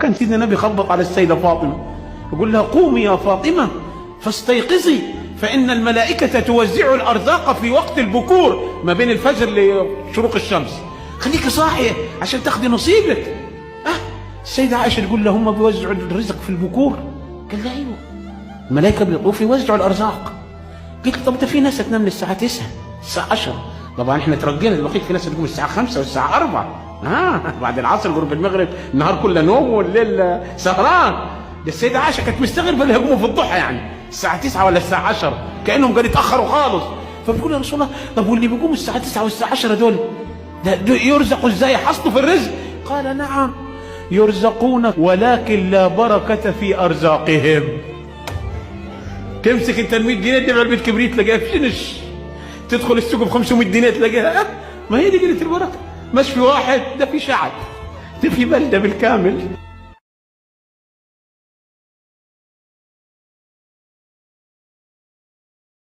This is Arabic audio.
كان سيدنا النبي خبط على السيدة فاطمة يقول لها قومي يا فاطمة فاستيقظي فإن الملائكة توزع الأرزاق في وقت البكور ما بين الفجر لشروق الشمس، خليك صاحية عشان تاخدي نصيبك. السيدة عائشة تقول له هم بيوزعوا الرزق في البكور؟ قال لها ايوه، الملائكة بيطوفوا يوزعوا الأرزاق. قلت طب ده في ناس تنام للساعة 9 الساعة 10، طبعا احنا ترجينا الوقت، في ناس تقوم الساعة 5 والساعة 4 بعد العصر قرب المغرب النهار كله نوم والليل سهران. ده السيدة عائشة كانت مستغربة اللي يقوموا في الضحى يعني الساعة 9 ولا الساعة 10 كأنهم قاعدين يتأخروا خالص. فبقول يا رسول الله طب واللي بيقوموا الساعة 9 والساعة 10 دول يرزقوا ازاي، يحصلوا في الرزق؟ قال نعم يرزقون ولكن لا بركة في أرزاقهم. تمسك انت ال 100 جنيه تبيع علبة كبريت تلاقيها بشنش، تدخل السوق ب 500 جنيه تلاقيها ما هي دي قلة البركة، مش في واحد، ده في شعب، ده في بلدة بالكامل.